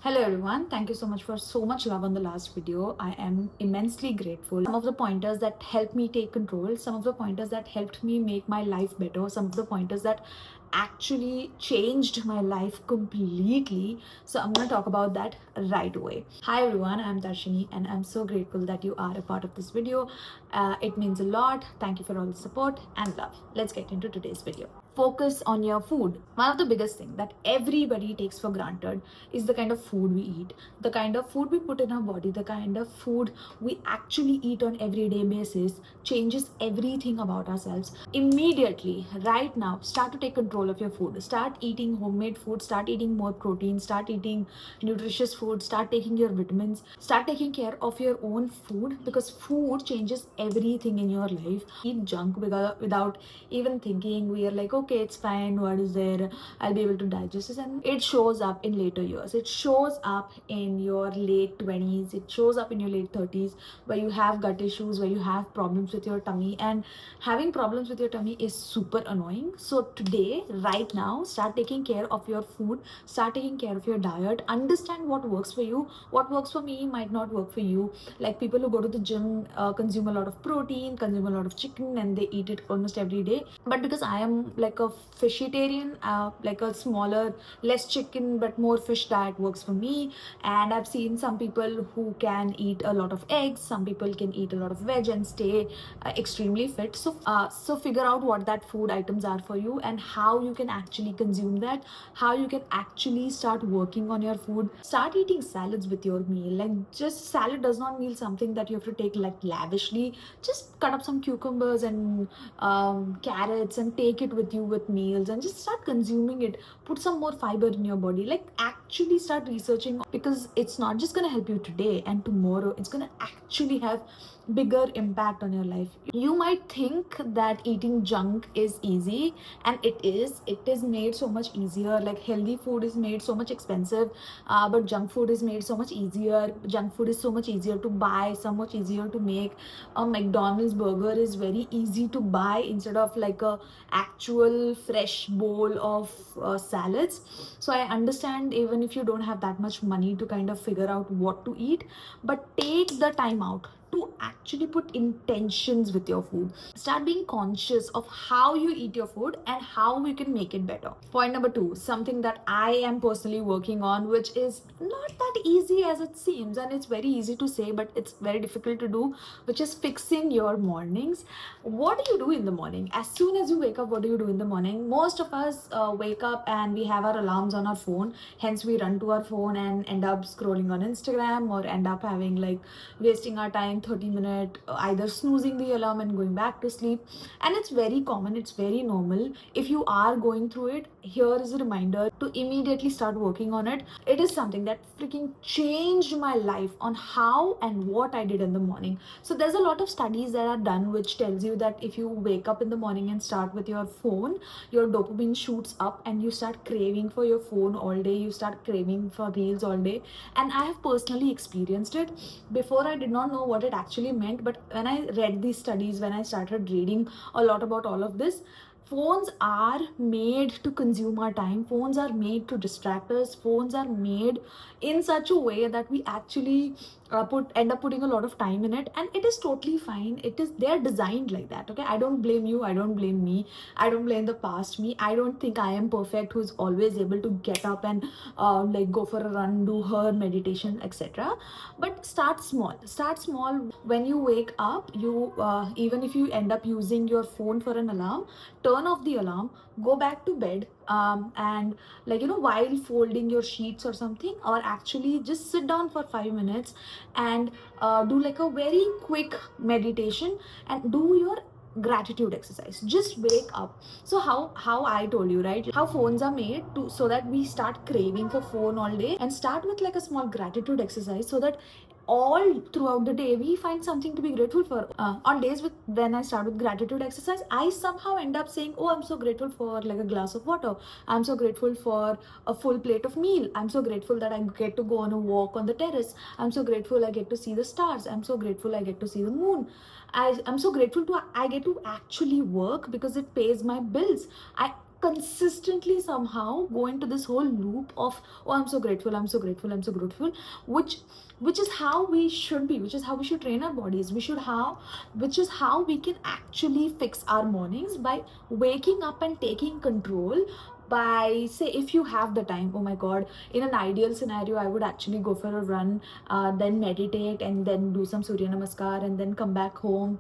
Hello everyone, thank you so much for so much love on the last video. I am immensely grateful. Some of the pointers that helped me take control, some of the pointers that helped me make my life better, some of the pointers that actually changed my life completely. So I'm going to talk about that right away. Hi everyone, I'm Darshini and I'm so grateful that you are a part of this video. It means a lot. Thank you for all the support and love. Let's get into today's video. Focus on your food. One of the biggest things that everybody takes for granted is the kind of food we eat, the kind of food we put in our body, the kind of food we actually eat on everyday basis changes everything about ourselves. Immediately, right now, start to take control of your food. Start eating homemade food, start eating more protein, start eating nutritious food, start taking your vitamins, start taking care of your own food, because food changes everything in your life. Eat junk without even thinking. We are like, okay, it's fine, what is there, I'll be able to digest this, and it shows up in later years. It shows up in your late 20s, it shows up in your late 30s, where you have gut issues, where you have problems with your tummy, and having problems with your tummy is super annoying. So today, right now, start taking care of your food, start taking care of your diet, understand what works for you. What works for me might not work for you. Like people who go to the gym consume a lot of protein, consume a lot of chicken, and they eat it almost every day. But because I am like a fishitarian, like a smaller, less chicken but more fish diet works for me. And I've seen some people who can eat a lot of eggs, some people can eat a lot of veg and stay extremely fit. So figure out what that food items are for you and how you can actually consume that, how you can actually start working on your food. Start eating salads with your meal. Like, just salad does not mean something that you have to take like lavishly. Just cut up some cucumbers and carrots and take it with you with meals and just start consuming it. Put some more fiber in your body. Like, actually start researching, because it's not just gonna help you today and tomorrow, it's gonna actually have bigger impact on your life. You might think that eating junk is easy, and it is. It is made so much easier. Like, healthy food is made so much expensive, but junk food is made so much easier. Junk food is so much easier to buy, so much easier to make. A McDonald's burger is very easy to buy instead of like a actual fresh bowl of salads. So I understand, even if you don't have that much money to kind of figure out what to eat, but take the time out to actually put intentions with your food. Start being conscious of how you eat your food and how you can make it better. Point number 2, something that I am personally working on, which is not that easy as it seems, and it's very easy to say but it's very difficult to do, which is fixing your mornings. What do you do in the morning? As soon as you wake up, what do you do in the morning? Most of us wake up and we have our alarms on our phone, hence we run to our phone and end up scrolling on Instagram, or end up having like wasting our time 30 minutes either snoozing the alarm and going back to sleep. And it's very common, it's very normal. If you are going through it, here is a reminder to immediately start working on it. It is something that freaking changed my life on how and what I did in the morning. So there's a lot of studies that are done which tells you that if you wake up in the morning and start with your phone, your dopamine shoots up and you start craving for your phone all day, you start craving for reels all day. And I have personally experienced it. Before, I did not know what it actually meant, but when I read these studies, when I started reading a lot about all of this, phones are made to consume our time, phones are made to distract us, phones are made in such a way that we actually end up putting a lot of time in it, and it is totally fine. It is, they're designed like that. Okay, I don't blame you, I don't blame me, I don't blame the past me. I don't think I am perfect who's always able to get up and like go for a run, do her meditation, etc. But start small. Start small. When you wake up, you even if you end up using your phone for an alarm, turn off the alarm, go back to bed, and like, while folding your sheets or something, or actually just sit down for 5 minutes and do like a very quick meditation and do your gratitude exercise. Just wake up. So how I told you, right, how phones are made to, so that we start craving for phone all day, and start with like a small gratitude exercise, so that all throughout the day we find something to be grateful for. On days with when I start with gratitude exercise, I somehow end up saying, oh, I'm so grateful for like a glass of water, I'm so grateful for a full plate of meal, I'm so grateful that I get to go on a walk on the terrace, I'm so grateful I get to see the stars, I'm so grateful I get to see the moon, I'm so grateful to I get to actually work because it pays my bills. I consistently somehow go into this whole loop of, oh, I'm so grateful, I'm so grateful, I'm so grateful, which is how we should be, which is how we should train our bodies, which is how we can actually fix our mornings, by waking up and taking control. By, say, if you have the time, oh my god, in an ideal scenario I would actually go for a run, then meditate, and then do some surya namaskar, and then come back home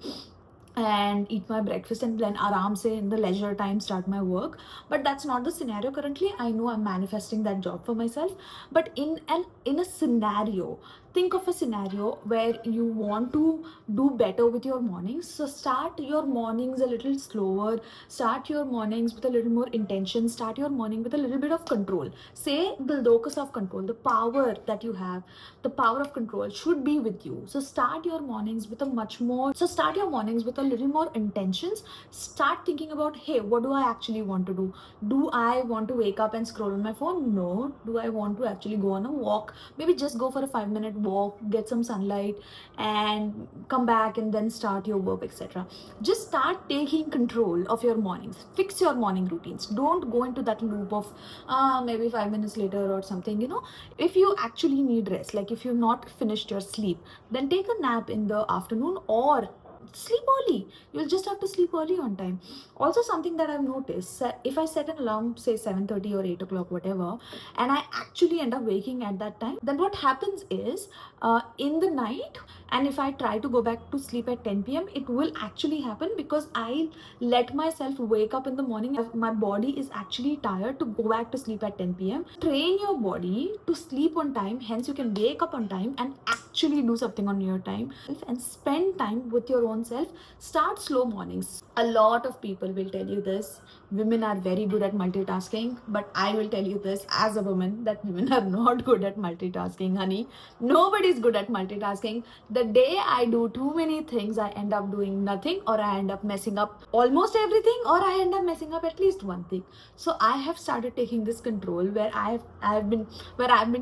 and eat my breakfast, and then aram se in the leisure time start my work. But that's not the scenario currently. I know I'm manifesting that job for myself, but in a scenario, think of a scenario where you want to do better with your mornings. So start your mornings a little slower, start your mornings with a little more intention, start your morning with a little bit of control. Say the locus of control, the power that you have, the power of control should be with you. So start your mornings with a little more intentions. Start thinking about, hey, what do I actually want to do? Do I want to wake up and scroll on my phone? No. Do I want to actually go on a walk? Maybe just go for a 5-minute walk, get some sunlight, and come back and then start your work, etc. Just start taking control of your mornings. Fix your morning routines. Don't go into that loop of maybe 5 minutes later or something. If you actually need rest, like if you've not finished your sleep, then take a nap in the afternoon, or sleep early. You'll just have to sleep early on time. Also, something that I've noticed, if I set an alarm, say 7:30 or 8 o'clock, whatever, and I actually end up waking at that time, then what happens is, in the night, and if I try to go back to sleep at 10 p.m., it will actually happen because I let myself wake up in the morning. My body is actually tired to go back to sleep at 10 p.m. Train your body to sleep on time, hence you can wake up on time and actually do something on your time and spend time with your own self. Start slow mornings. A lot of people will tell you this. Women are very good at multitasking, but I will tell you this as a woman, that women are not good at multitasking, honey. Nobody's good at multitasking. The day I do too many things, I end up doing nothing, or I end up messing up almost everything, or I end up messing up at least one thing. So I have started taking this control where I've been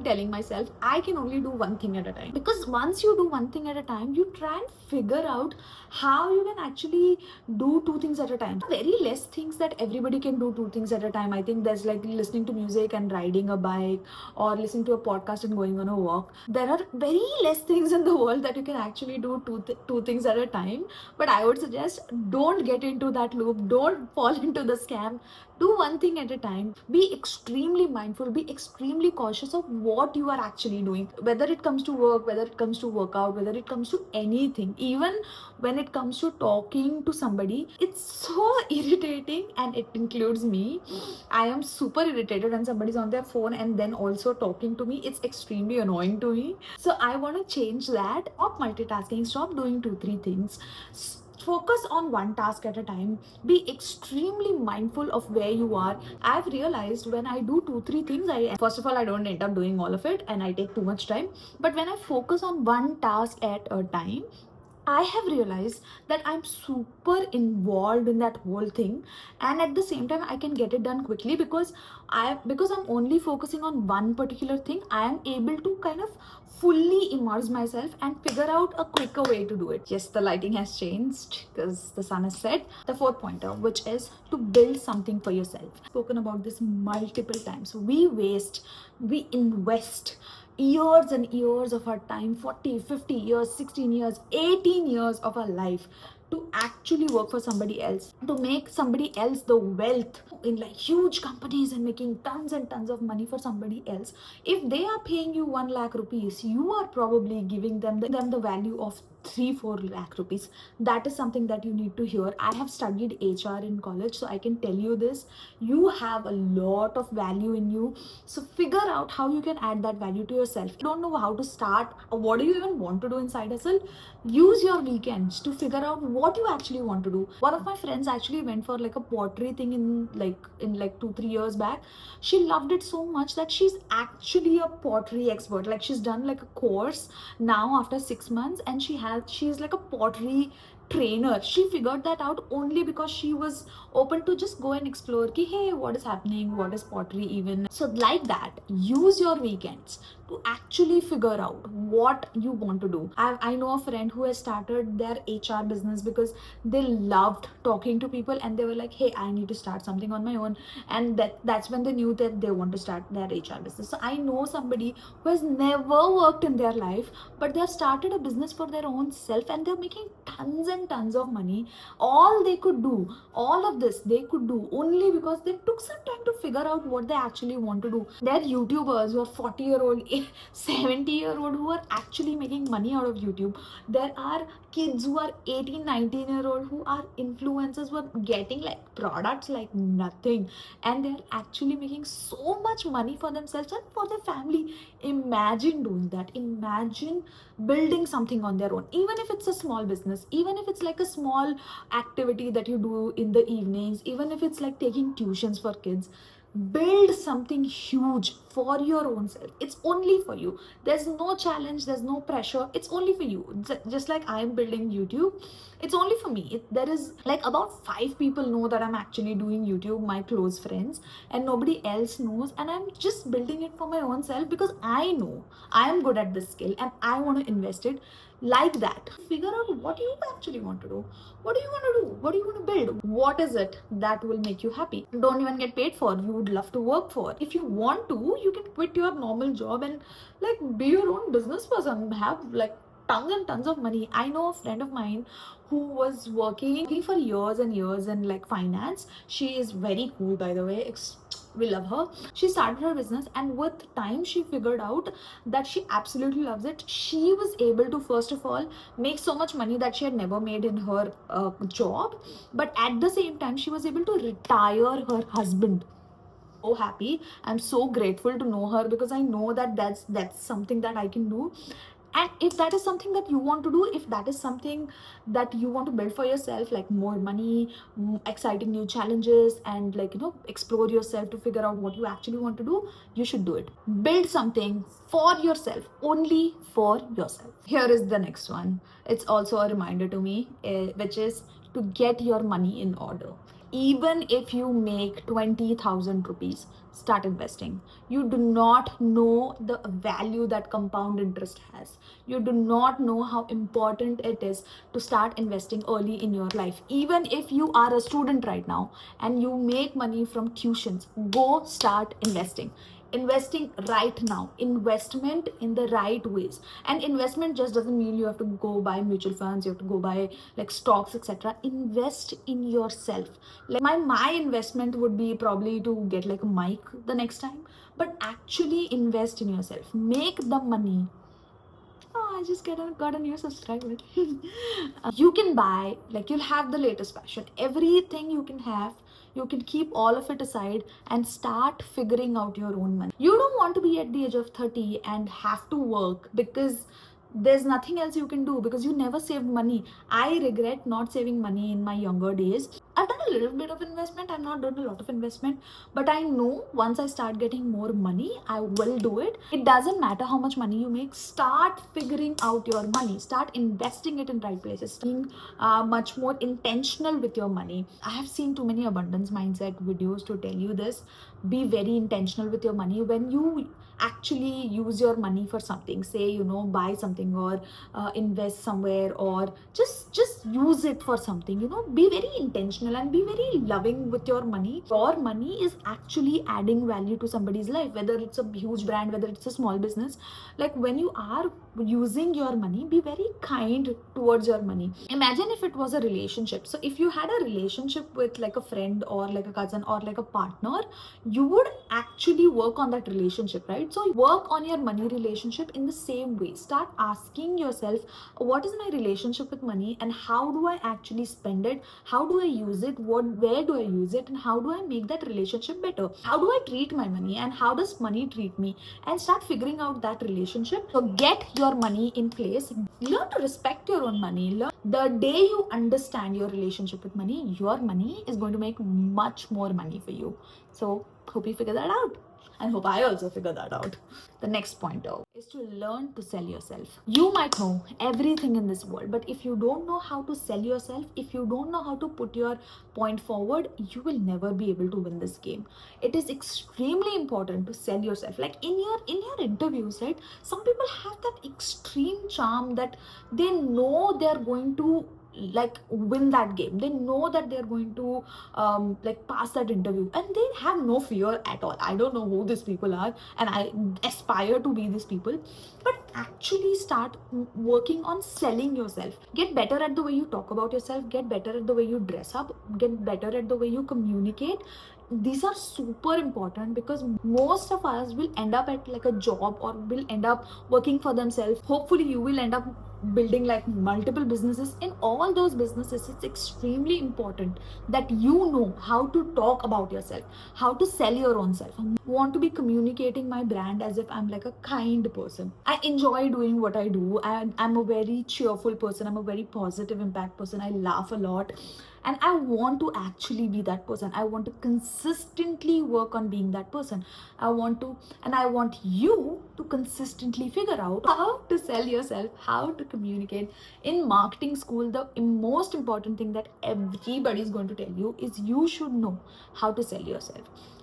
telling myself I can only do one thing at a time. Because once you do one thing at a time, you try and figure out how you can actually do two things at a time. Very less things that everybody can do two things at a time. I think there's like listening to music and riding a bike, or listening to a podcast and going on a walk. There are very less things in the world that you can actually do two things at a time. But I would suggest, don't get into that loop. Don't fall into the scam. Do one thing at a time. Be extremely mindful, be extremely cautious of what you are actually doing, whether it comes to work, whether it comes to workout, whether it comes to anything. Even when it comes to talking to somebody, it's so irritating, and it includes me. I am super irritated when somebody's on their phone and then also talking to me. It's extremely annoying to me. So I want to change that. Stop multitasking, stop doing 2-3 things. Focus on one task at a time. Be extremely mindful of where you are. I've realized when I do 2-3 things, first of all, I don't end up doing all of it and I take too much time. But when I focus on one task at a time, I have realized that I'm super involved in that whole thing, and at the same time I can get it done quickly because I'm only focusing on one particular thing. I am able to kind of fully immerse myself and figure out a quicker way to do it. Yes, the lighting has changed because the sun has set. The fourth pointer, which is to build something for yourself. I've spoken about this multiple times. We invest years and years of our time, 40, 50 years, 16 years, 18 years of our life, to actually work for somebody else, to make somebody else the wealth in like huge companies and making tons and tons of money for somebody else. If they are paying you 1 lakh rupees, you are probably giving them the value of 3-4 lakh rupees. That is something that you need to hear. I have studied HR in college, so I can tell you this. You have a lot of value in you. So figure out how you can add that value to yourself. If you don't know how to start, or what do you even want to do in side hustle, use your weekends to figure out what you actually want to do. One of my friends actually went for like a pottery thing in 2-3 years back. She loved it so much that she's actually a pottery expert. Like she's done like a course now after 6 months, and she's like a pottery trainer. She figured that out only because she was open to just go and explore ki, hey, what is happening, what is pottery even. So like that, use your weekends to actually figure out what you want to do. I know a friend who has started their HR business because they loved talking to people, and they were like, hey, I need to start something on my own. And that's when they knew that they want to start their HR business. So I know somebody who has never worked in their life, but they have started a business for their own self, and they're making tons and tons of money. All they could do, all of this they could do only because they took some time to figure out what they actually want to do. There are YouTubers who are 40-year-old, 70-year-old who are actually making money out of YouTube. There are kids who are 18, 19-year-old who are influencers who are getting like products like nothing, and they're actually making so much money for themselves and for their family. Imagine doing that. Imagine building something on their own, even if it's a small business, even if it's like a small activity that you do in the evenings, even if it's like taking tuitions for kids. Build something huge for your own self. It's only for you. There's no challenge, there's no pressure. It's only for you. Just like I'm building YouTube, it's only for me. There is like about 5 people know that I'm actually doing YouTube, my close friends, and nobody else knows. And I'm just building it for my own self because I know I am good at this skill and I want to invest it. Like that, figure out what you actually want to do. What do you want to do? What do you want to build? What is it that will make you happy? Don't even get paid for, you would love to work for. If you want to, you can quit your normal job and like be your own business person, have like tons and tons of money. I know a friend of mine who was working for years and years in like finance. She is very cool, by the way. We love her. She started her business, and with time she figured out that she absolutely loves it. She was able to, first of all, make so much money that she had never made in her job, but at the same time she was able to retire her husband. So happy. I'm so grateful to know her because I know that that's something that I can do. And if that is something that you want to do, if that is something that you want to build for yourself, like more money, exciting new challenges, and like, you know, explore yourself to figure out what you actually want to do, you should do it. Build something for yourself, only for yourself. Here is the next one. It's also a reminder to me, which is to get your money in order. Even if you make 20,000 rupees, start investing. You do not know the value that compound interest has. You do not know how important it is to start investing early in your life. Even if you are a student right now and you make money from tuitions, go start investing. Investing right now, investment in the right ways. And investment just doesn't mean you have to go buy mutual funds, you have to go buy like stocks, etc. Invest in yourself. Like my investment would be probably to get like a mic the next time, but actually invest in yourself. Make the money. Oh, I just got a new subscriber. You can buy, like, you'll have the latest fashion. Everything you can have, you can keep all of it aside and start figuring out your own money. You don't want to be at the age of 30 and have to work because there's nothing else you can do because you never saved money. I regret not saving money in my younger days. I've done a little bit of investment. I've not done a lot of investment, but I know once I start getting more money, I will do it. It doesn't matter how much money you make. Start figuring out your money. Start investing it in right places. Being much more intentional with your money. I have seen too many abundance mindset videos to tell you this. Be very intentional with your money. When you actually use your money for something, say, you know, buy something or invest somewhere, or just use it for something, you know, be very intentional and be very loving with your money. Your money is actually adding value to somebody's life, whether it's a huge brand, whether it's a small business. Like, when you are using your money, be very kind towards your money. Imagine if it was a relationship. So if you had a relationship with like a friend or like a cousin or like a partner, you would actually work on that relationship, right? So work on your money relationship in the same way. Start asking yourself, what is my relationship with money and how do I actually spend it? How do I use it? Where do I use it? And how do I make that relationship better? How do I treat my money and how does money treat me? And start figuring out that relationship. So get your money in place. Learn to respect your own money. The day you understand your relationship with money, your money is going to make much more money for you. So hope you figure that out. and hope I also figure that out. The next pointer is to learn to sell yourself. You might know everything in this world, but if you don't know how to sell yourself, if you don't know how to put your point forward, you will never be able to win this game. It is extremely important to sell yourself. Like in your interviews, right? Some people have that extreme charm that they know they're going to like win that game. They know that they're going to like pass that interview, and they have no fear at all. I don't know who these people are, and I aspire to be these people. But actually start working on selling yourself. Get better at the way you talk about yourself, get better at the way you dress up, get better at the way you communicate. These are super important, because most of us will end up at like a job, or will end up working for themselves. Hopefully you will end up building like multiple businesses. In all those businesses, it's extremely important that you know how to talk about yourself, how to sell your own self. I want to be communicating my brand as if I'm like a kind person. I enjoy doing what I do, and I'm a very cheerful person, I'm a very positive impact person, I laugh a lot, and I want to actually be that person. I want to consistently work on being that person. I want to, and I want you to consistently figure out how to sell yourself, how to communicate. In marketing school, the most important thing that everybody is going to tell you is you should know how to sell yourself.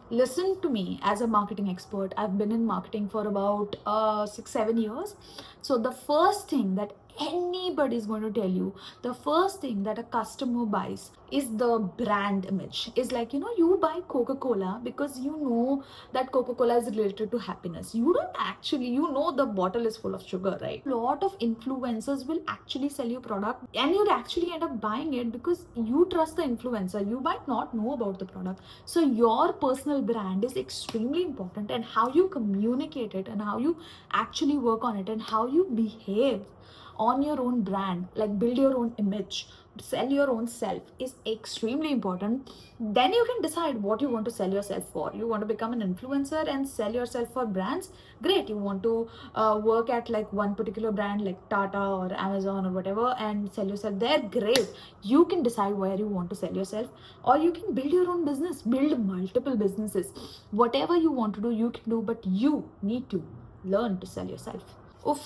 Listen to me, as a marketing expert, I've been in marketing for about 6-7 years. So the first thing that anybody is going to tell you, the first thing that a customer buys is the brand image. Is like, you buy Coca-Cola because you know that Coca-Cola is related to happiness. You don't actually, the bottle is full of sugar, right? A lot of influencers will actually sell you product, and you'd actually end up buying it because you trust the influencer. You might not know about the product. So your personal brand is extremely important, and how you communicate it, and how you actually work on it, and how you behave on your own brand, like build your own image, sell your own self, is extremely important. Then you can decide what you want to sell yourself for. You want to become an influencer and sell yourself for brands? Great. You want to work at like one particular brand like Tata or Amazon or whatever and sell yourself there? Great. You can decide where you want to sell yourself, or you can build your own business, build multiple businesses. Whatever you want to do, you can do, but you need to learn to sell yourself.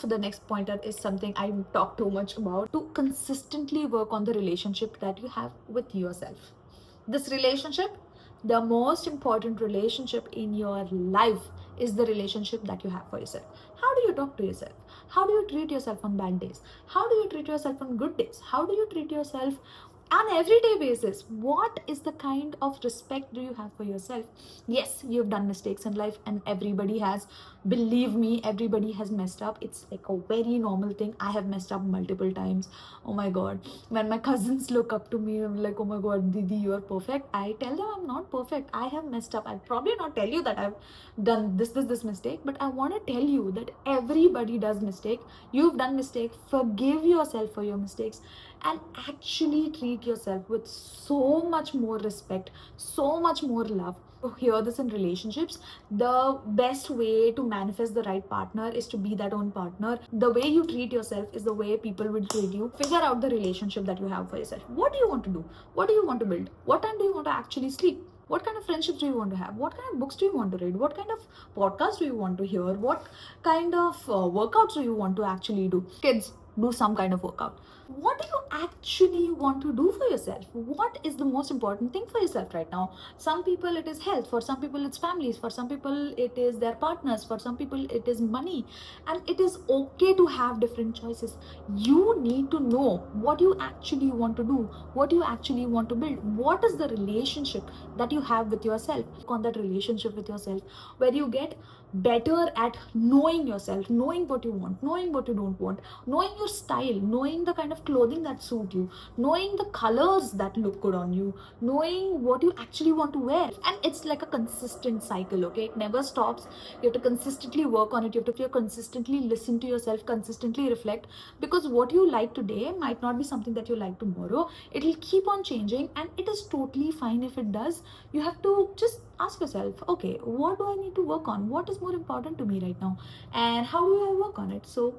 The next pointer is something I talk too much about. To consistently work on the relationship that you have with yourself. This relationship, the most important relationship in your life, is the relationship that you have for yourself. How do you talk to yourself? How do you treat yourself on bad days? How do you treat yourself on good days? How do you treat yourself on everyday basis? What is the kind of respect do you have for yourself? Yes, you've done mistakes in life, and everybody has. Believe me, everybody has messed up. It's like a very normal thing. I have messed up multiple times. Oh my god, when my cousins look up to me, I'm like, oh my god, Didi, you are perfect. I tell them I'm not perfect. I have messed up. I'll probably not tell you that I've done this mistake, but I want to tell you that everybody does mistake. You've done mistake. Forgive yourself for your mistakes, and actually treat yourself with so much more respect, so much more love. To hear this in relationships, the best way to manifest the right partner is to be that own partner. The way you treat yourself is the way people will treat you. Figure out the relationship that you have for yourself. What do you want to do? What do you want to build? What time do you want to actually sleep? What kind of friendships do you want to have? What kind of books do you want to read? What kind of podcasts do you want to hear? What kind of workouts do you want to actually do? Kids, do some kind of workout. What do you actually want to do for yourself? What is the most important thing for yourself right now? Some people it is health, for some people it's families, for some people it is their partners, for some people it is money. And it is okay to have different choices. You need to know what you actually want to do, what you actually want to build. What is the relationship that you have with yourself? On that relationship with yourself, where you get better at knowing yourself, knowing what you want, knowing what you don't want, knowing your style, knowing the kind of clothing that suit you, knowing the colors that look good on you, knowing what you actually want to wear. And it's like a consistent cycle, okay? It never stops. You have to consistently work on it. You have to consistently listen to yourself, consistently reflect, because what you like today might not be something that you like tomorrow. It will keep on changing, and it is totally fine if it does. You have to just ask yourself, okay, what do I need to work on? What is more important to me right now? And how do I work on it? So,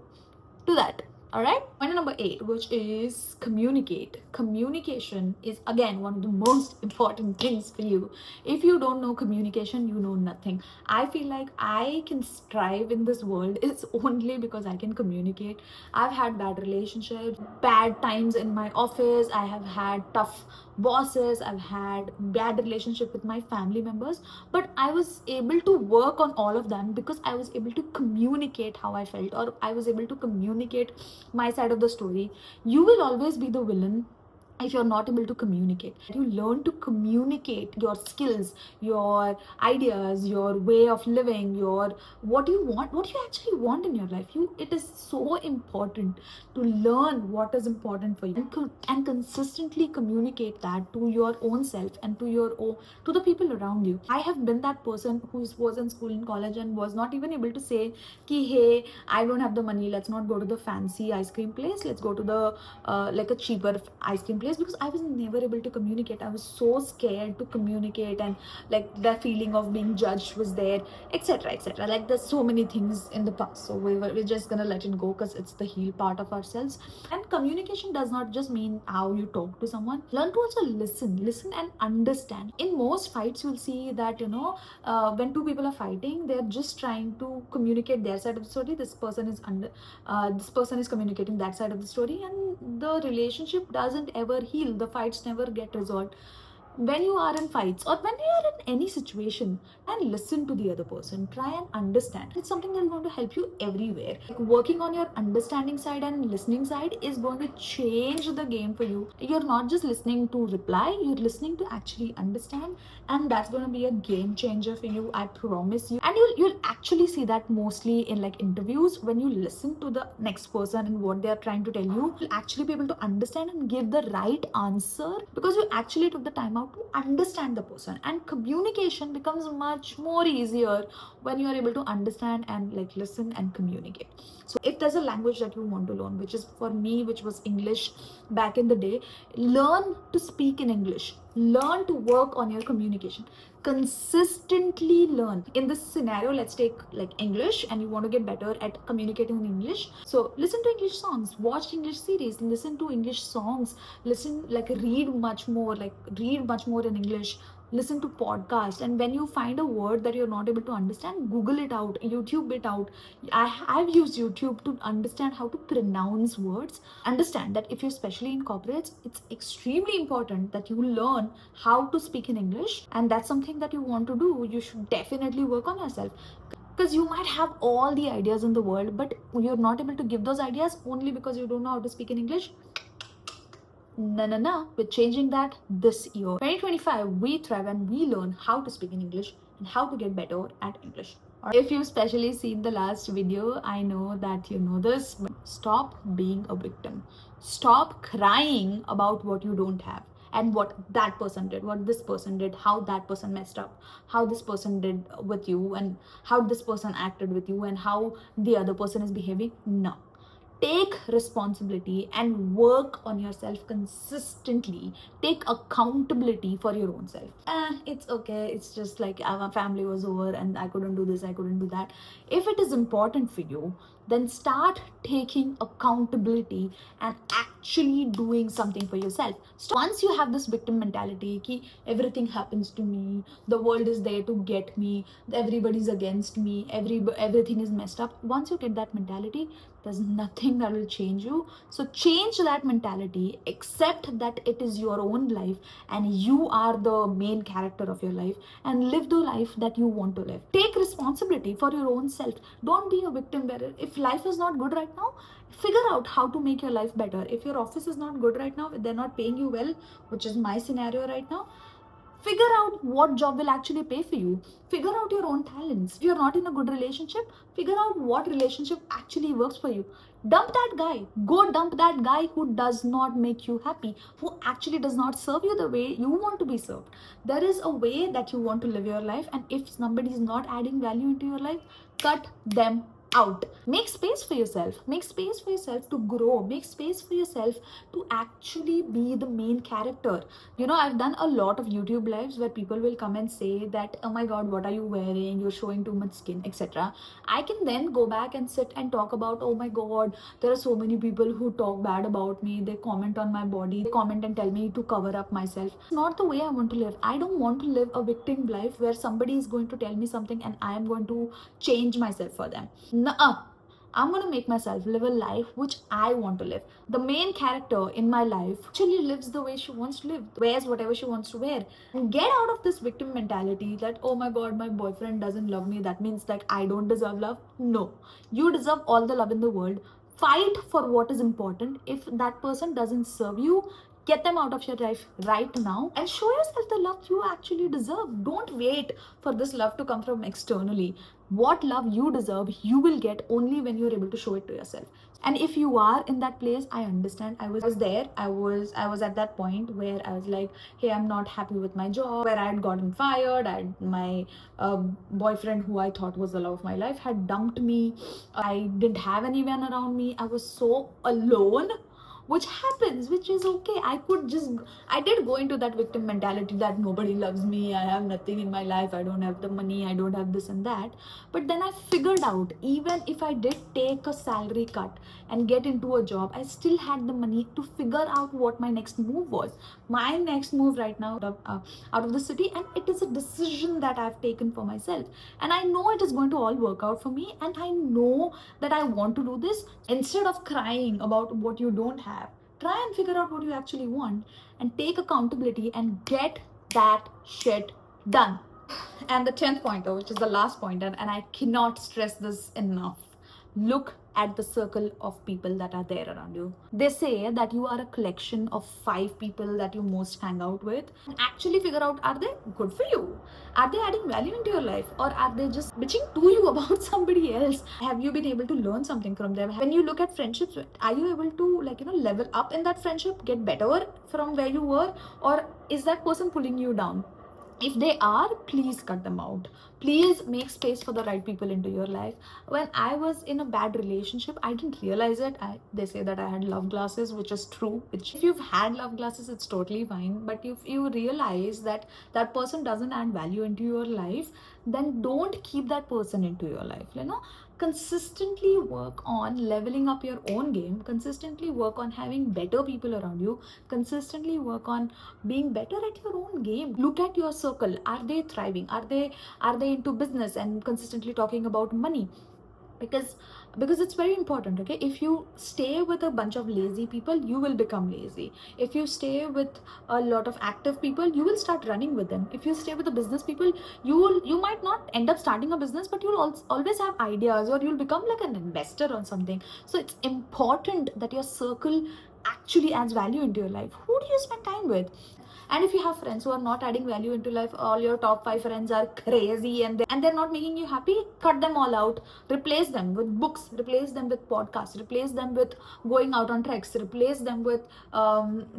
do that. All right, point number 8, which is communicate. Communication is again one of the most important things for you. If you don't know communication, you know nothing. I feel like I can strive in this world it's only because I can communicate. I've had bad relationships, bad times in my office, I have had tough bosses, I've had bad relationship with my family members, but I was able to work on all of them because I was able to communicate how I felt, or I was able to communicate my side of the story. You will always be the villain if you're not able to communicate. You learn to communicate your skills, your ideas, your way of living, your what you want, what you actually want in your life. It is so important to learn what is important for you, and consistently communicate that to your own self and to the people around you. I have been that person who was in school and college and was not even able to say ki hey, I don't have the money, let's not go to the fancy ice cream place, let's go to the like a cheaper ice cream place, because I was never able to communicate. I was so scared to communicate, and like that feeling of being judged was there, etc, etc. Like there's so many things in the past, so we're just gonna let it go because it's the heal part of ourselves. And communication does not just mean how you talk to someone. Learn to also listen and understand. In most fights you'll see that when two people are fighting, they're just trying to communicate their side of the story. This person is communicating that side of the story, and the relationship doesn't ever heal. The fights never get resolved. When you are in fights or when you are in any situation, and listen to the other person, try and understand. It's something that's going to help you everywhere. Like working on your understanding side and listening side is going to change the game for you. You're not just listening to reply, you're listening to actually understand, and that's going to be a game changer for you, I promise you. And you'll actually see that mostly in like interviews. When you listen to the next person and what they're trying to tell you, you'll actually be able to understand and give the right answer, because you actually took the time out to understand the person. And communication becomes much more easier when you are able to understand and like listen and communicate. So if there's a language that you want to learn, which is for me, which was English back in the day, learn to speak in English. Learn to work on your communication. Consistently learn. In this scenario, let's take like English, and you want to get better at communicating in English. So listen to English songs, watch English series, listen to English songs, read much more, in English, listen to podcasts. And when you find a word that you're not able to understand, Google it out, YouTube it out. I've used YouTube to understand how to pronounce words. Understand that if you're especially in corporates, it's extremely important that you learn how to speak in English, and that's something that you want to do. You should definitely work on yourself, because you might have all the ideas in the world, but you're not able to give those ideas only because you don't know how to speak in English. No. We're changing that this year. 2025, we thrive and we learn how to speak in English and how to get better at English. If you've especially seen the last video, I know that you know this, but stop being a victim. Stop crying about what you don't have and what that person did, what this person did, how that person messed up, how this person did with you, and how this person acted with you, and how the other person is behaving. No. Take responsibility and work on yourself consistently. Take accountability for your own self. It's okay, it's just like our family was over and I couldn't do this, I couldn't do that. If it is important for you, then start taking accountability and actually doing something for yourself. Once you have this victim mentality ki everything happens to me, the world is there to get me, everybody's against me, everything is messed up. Once you get that mentality, there's nothing that will change you. So change that mentality, accept that it is your own life and you are the main character of your life, and live the life that you want to live. Take responsibility for your own self. Don't be a victim bearer. If life is not good right now, figure out how to make your life better. If your office is not good right now, they're not paying you well, which is my scenario right now, figure out what job will actually pay for you. Figure out your own talents. If you're not in a good relationship, figure out what relationship actually works for you. Dump that guy. Go dump that guy who does not make you happy, who actually does not serve you the way you want to be served. There is a way that you want to live your life, and if somebody is not adding value into your life, cut them out. Make space for yourself. Make space for yourself to grow. Make space for yourself to actually be the main character. I've done a lot of YouTube lives where people will come and say that, oh my god, what are you wearing, you're showing too much skin, etc. I can then go back and sit and talk about, oh my god, there are so many people who talk bad about me, they comment on my body, they comment and tell me to cover up myself. It's not the way I want to live. I don't want to live a victim life where somebody is going to tell me something and I am going to change myself for them. Nuh-uh. I'm going to make myself live a life which I want to live. The main character in my life actually lives the way she wants to live, wears whatever she wants to wear. And get out of this victim mentality that, oh my god, my boyfriend doesn't love me, that means that I don't deserve love. No. You deserve all the love in the world. Fight for what is important. If that person doesn't serve you, get them out of your life right now and show yourself the love you actually deserve. Don't wait for this love to come from externally. What love you deserve, you will get only when you're able to show it to yourself. And if you are in that place, I understand. I was there. I was at that point where I was like, hey, I'm not happy with my job, where I had gotten fired. My boyfriend, who I thought was the love of my life, had dumped me. I didn't have anyone around me. I was so alone, which happens, which is okay. I did go into that victim mentality that nobody loves me, I have nothing in my life, I don't have the money, I don't have this and that. But then I figured out, even if I did take a salary cut and get into a job, I still had the money to figure out what my next move was. My next move right now, out of the city, and it is a decision that I've taken for myself. And I know it is going to all work out for me, and I know that I want to do this. Instead of crying about what you don't have, try and figure out what you actually want and take accountability and get that shit done. And the 10th pointer, which is the last pointer, and I cannot stress this enough, look at the circle of people that are there around you. They say that you are a collection of 5 people that you most hang out with. Actually figure out, are they good for you? Are they adding value into your life? Or are they just bitching to you about somebody else? Have you been able to learn something from them? When you look at friendships, are you able to level up in that friendship, get better from where you were? Or is that person pulling you down? If they are, please cut them out. Please make space for the right people into your life. When I was in a bad relationship, I didn't realize it. They say that I had love glasses, which is true. If you've had love glasses, it's totally fine. But if you realize that that person doesn't add value into your life, then don't keep that person into your life. Consistently work on leveling up your own game. Consistently work on having better people around you. Consistently work on being better at your own game. Look at your circle. Are they thriving? Are they into business and consistently talking about money? Because it's very important. Okay, if you stay with a bunch of lazy people, you will become lazy. If you stay with a lot of active people, you will start running with them. If you stay with the business people, you might not end up starting a business, but you'll always have ideas, or you'll become like an investor on something. So it's important that your circle actually adds value into your life. Who do you spend time with? And if you have friends who are not adding value into life, all your top 5 friends are crazy and they're not making you happy, cut them all out. Replace them with books, replace them with podcasts, replace them with going out on treks, replace them with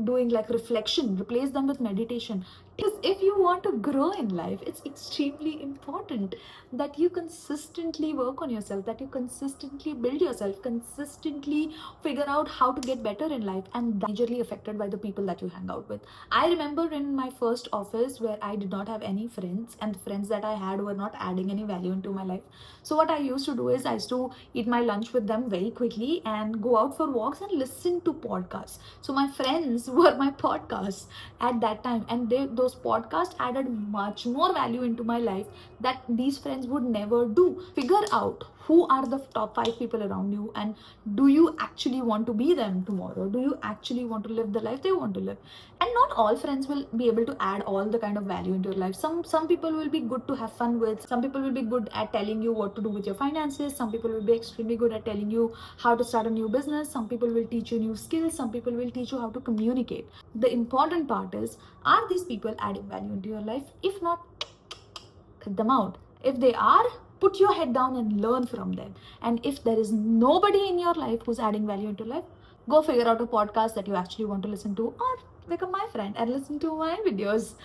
doing reflection, replace them with meditation. Because if you want to grow in life, it's extremely important that you consistently work on yourself, that you consistently build yourself, consistently figure out how to get better in life, and that's majorly affected by the people that you hang out with. I remember in my first office where I did not have any friends, and the friends that I had were not adding any value into my life. So what I used to do is I used to eat my lunch with them very quickly and go out for walks and listen to podcasts. So my friends were my podcasts at that time, and those podcasts added much more value into my life that these friends would never do. Figure out who are the top 5 people around you, and do you actually want to be them tomorrow? Do you actually want to live the life they want to live? And not all friends will be able to add all the kind of value into your life. Some people will be good to have fun with. Some people will be good at telling you what to do with your finances. Some people will be extremely good at telling you how to start a new business. Some people will teach you new skills. Some people will teach you how to communicate. The important part is, are these people adding value into your life? If not, cut them out. If they are, put your head down and learn from them. And if there is nobody in your life who's adding value into life, go figure out a podcast that you actually want to listen to, or become my friend and listen to my videos.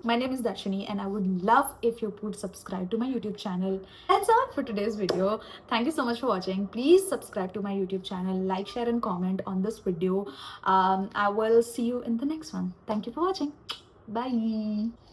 My name is Darshini and I would love if you would subscribe to my YouTube channel. That's all for today's video. Thank you so much for watching. Please subscribe to my YouTube channel, like, share and comment on this video. I will see you in the next one. Thank you for watching. Bye.